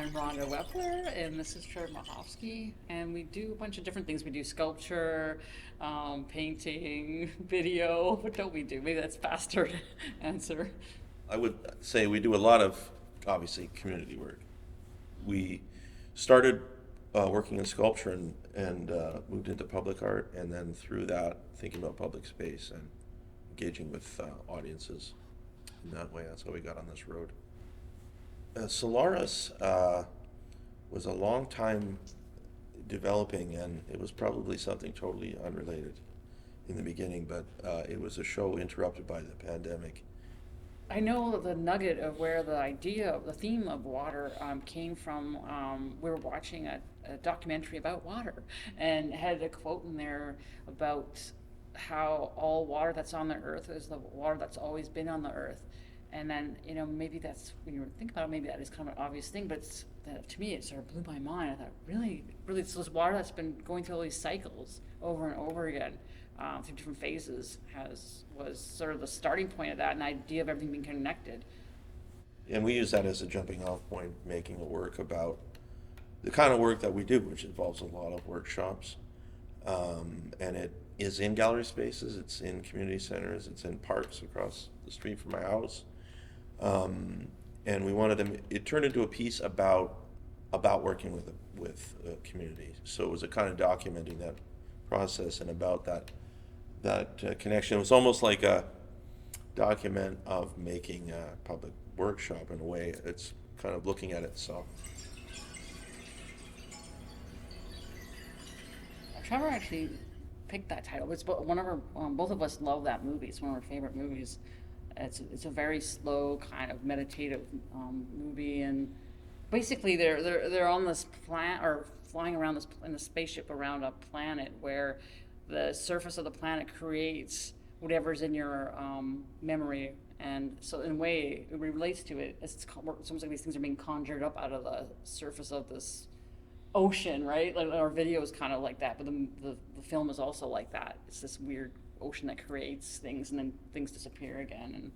I'm Rhonda Weppler, and this is Trevor Mahovsky, and we do a bunch of different things. We do sculpture, painting, video. What don't we do? Maybe that's faster to answer. I would say we do a lot of, obviously, community work. We started working in sculpture and moved into public art, and then through that, thinking about public space and engaging with audiences in that way. That's how we got on this road. Solaris was a long time developing, and it was probably something totally unrelated in the beginning, but it was a show interrupted by the pandemic. I know the nugget of where the idea, the theme of water came from. We were watching a documentary about water and had a quote in there about how all water that's on the earth is the water that's always been on the earth. And then, maybe that's, when you think about it, maybe that is kind of an obvious thing, but to me, it sort of blew my mind. I thought, really, it's this water that's been going through all these cycles over and over again, through different phases, was sort of the starting point of that, an idea of everything being connected. And we use that as a jumping off point, making a work about the kind of work that we do, which involves a lot of workshops. And it is in gallery spaces, it's in community centers, it's in parks across the street from my house. And we wanted to, it turned into a piece about working with a community. So it was a kind of documenting that process and about that connection. It was almost like a document of making a public workshop in a way. It's kind of looking at it. So Trevor actually picked that title. It's one of our, both of us love that movie. It's one of our favorite movies. It's a very slow kind of meditative movie, and basically they're on this planet, or flying around this in a spaceship around a planet where the surface of the planet creates whatever's in your memory, and so in a way it relates to it. It's almost like these things are being conjured up out of the surface of this ocean, right? Like our video is kind of like that, but the film is also like that. It's this weird ocean that creates things and then things disappear again. And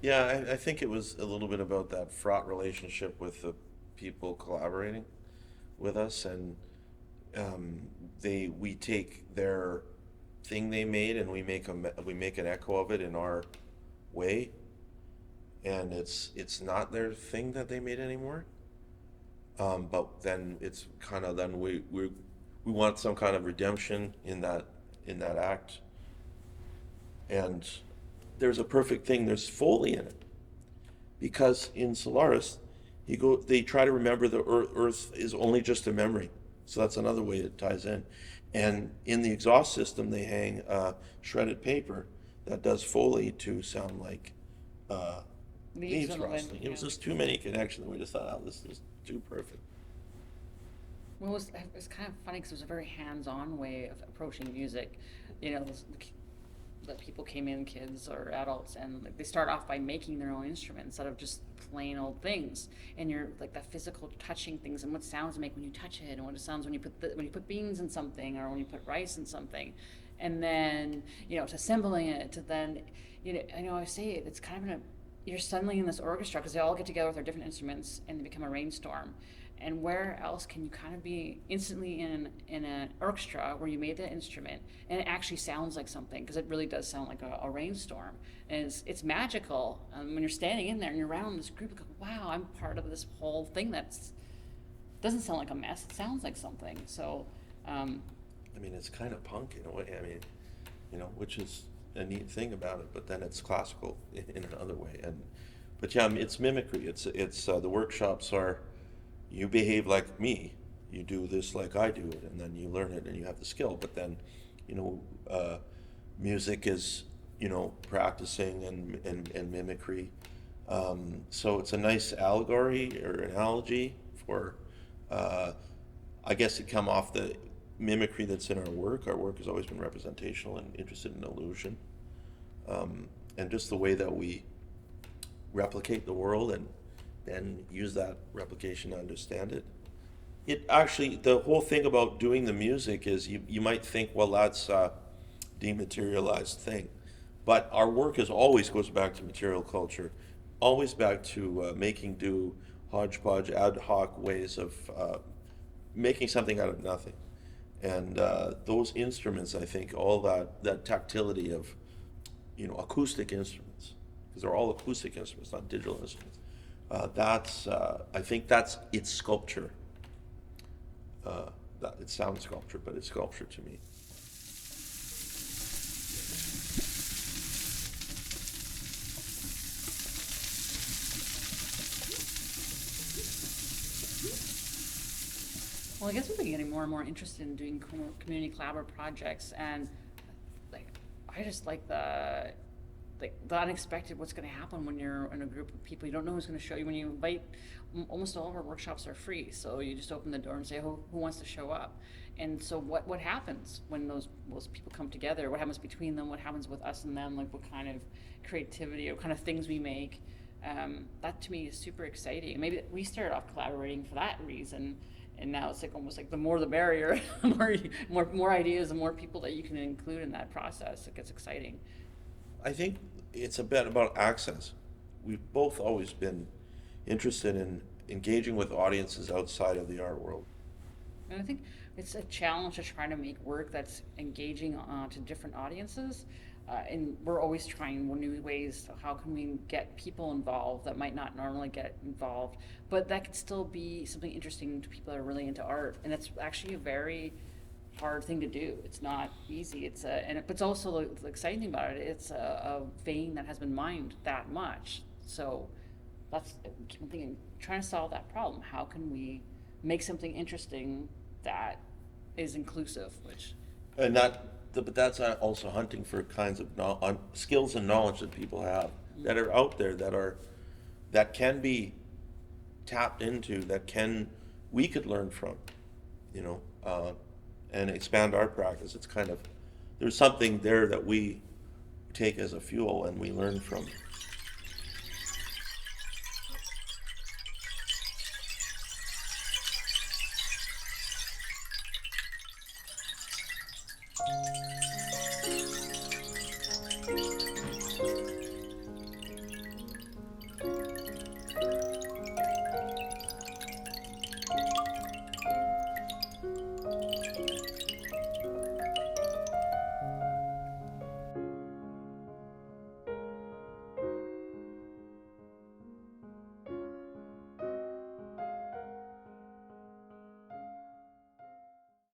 yeah, I think it was a little bit about that fraught relationship with the people collaborating with us, and we take their thing they made and we make an echo of it in our way, and it's not their thing that they made anymore. But then it's kind of, then we want some kind of redemption in that act. And there's a perfect thing. There's Foley in it, because in Solaris, they try to remember the Earth is only just a memory. So that's another way it ties in. And in the exhaust system, they hang shredded paper that does Foley to sound like leaves rustling. It was just too many connections. We just thought, oh, this is too perfect. Well, it was kind of funny because it was a very hands-on way of approaching music. The people came in, kids or adults, and like, they start off by making their own instrument instead of just plain old things. And you're like that physical touching things and what sounds make when you touch it, and what it sounds when you put beans in something, or when you put rice in something, and then to assembling it, to then I know I say it, it's kind of you're suddenly in this orchestra because they all get together with their different instruments and they become a rainstorm. And where else can you kind of be instantly in an orchestra where you made that instrument and it actually sounds like something, because it really does sound like a rainstorm, and it's magical when you're standing in there and you're around this group. You go, wow, I'm part of this whole thing that doesn't sound like a mess. It sounds like something. So I mean, it's kind of punk in a way. I mean, which is a neat thing about it, but then it's classical in another way. But yeah, it's mimicry. It's the workshops are, you behave like me, you do this like I do it, and then you learn it and you have the skill. But then, music is, practicing and mimicry. So it's a nice allegory or analogy for, I guess, to come off the mimicry that's in our work. Our work has always been representational and interested in illusion, and just the way that we replicate the world and then use that replication to understand it. It actually, the whole thing about doing the music is you might think, well, that's a dematerialized thing, but our work always goes back to material culture, always back to making do, hodgepodge, ad hoc ways of making something out of nothing. And those instruments, I think, all that tactility of, acoustic instruments, because they're all acoustic instruments, not digital instruments. I think that's its sculpture. It sounds sculpture, but it's sculpture to me. Well, I guess we've been getting more and more interested in doing community collaborative projects, and like, I just like the unexpected, what's going to happen when you're in a group of people. You don't know who's going to show you. When you invite, almost all of our workshops are free, so you just open the door and say, who wants to show up? And so what happens when those people come together? What happens between them? What happens with us and them? Like, what kind of creativity, what kind of things we make? That to me is super exciting. Maybe we started off collaborating for that reason, and now it's like almost like the more the barrier. more ideas, the more people that you can include in that process. It gets exciting. I think it's a bit about access. We've both always been interested in engaging with audiences outside of the art world. And I think it's a challenge to try to make work that's engaging to different audiences. And we're always trying new ways. How can we get people involved that might not normally get involved, but that could still be something interesting to people that are really into art? And it's actually a very hard thing to do. It's not easy. It's also the exciting thing about it. It's a vein that has been mined that much. So that's, I'm thinking, trying to solve that problem. How can we make something interesting that is inclusive? But that's also hunting for kinds of skills and knowledge that people have that are out there, that can be tapped into, we could learn from, and expand our practice. It's kind of, there's something there that we take as a fuel and we learn from